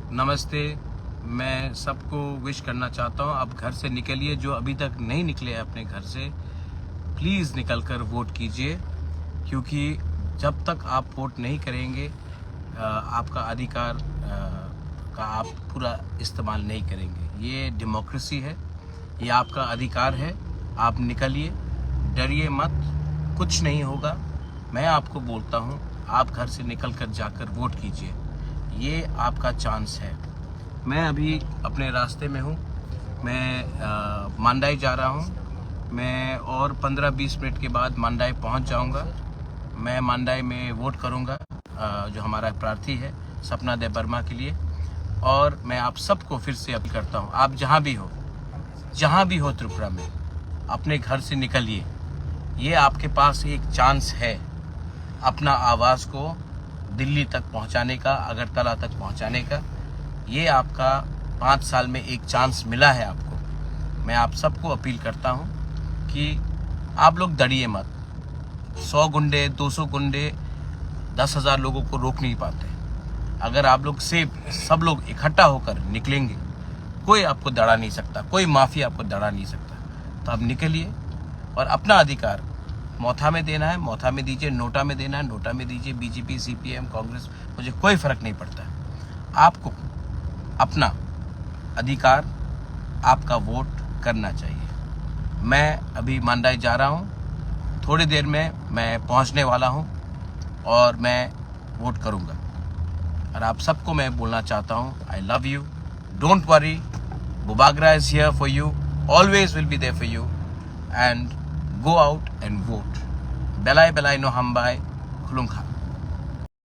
नमस्ते। मैं सबको विश करना चाहता हूँ, आप घर से निकलिए। जो अभी तक नहीं निकले हैं अपने घर से, प्लीज़ निकल कर वोट कीजिए, क्योंकि जब तक आप वोट नहीं करेंगे आपका अधिकार का आप पूरा इस्तेमाल नहीं करेंगे। ये डेमोक्रेसी है, ये आपका अधिकार है। आप निकलिए, डरिए मत, कुछ नहीं होगा। मैं आपको बोलता हूँ, आप घर से निकल कर जाकर वोट कीजिए, ये आपका चांस है। मैं अभी अपने रास्ते में हूँ, मैं मांडाई जा रहा हूँ। मैं और 15-20 मिनट के बाद मांडाई पहुँच जाऊँगा। मैं मांडाई में वोट करूँगा जो हमारा प्रार्थी है सपना देबबर्मा के लिए। और मैं आप सबको फिर से अपील करता हूँ, आप जहाँ भी हो त्रिपुरा में, अपने घर से निकलिए। ये आपके पास एक चांस है अपना आवाज़ को दिल्ली तक पहुंचाने का, अगरतला तक पहुंचाने का। ये आपका 5 साल में एक चांस मिला है आपको। मैं आप सबको अपील करता हूं कि आप लोग डरिए मत। 100 गुंडे, 200 गुंडे 10,000 लोगों को रोक नहीं पाते। अगर आप लोग सब लोग इकट्ठा होकर निकलेंगे, कोई आपको दड़ा नहीं सकता, कोई माफिया आपको दड़ा नहीं सकता। तो आप निकलिए और अपना अधिकार मोथा में देना है, मोथा में दीजिए। नोटा में देना है, नोटा में दीजिए। बीजेपी, सीपीएम, कांग्रेस, मुझे कोई फर्क नहीं पड़ता है। आपको अपना अधिकार, आपका वोट करना चाहिए। मैं अभी मांडाई जा रहा हूँ, थोड़ी देर में मैं पहुँचने वाला हूँ और मैं वोट करूँगा। और आप सबको मैं बोलना चाहता हूँ, I love you, don't worry, बुबागरा is here for you, always will be there for you, and go out and vote. Belai belai no hambay, khulum kha.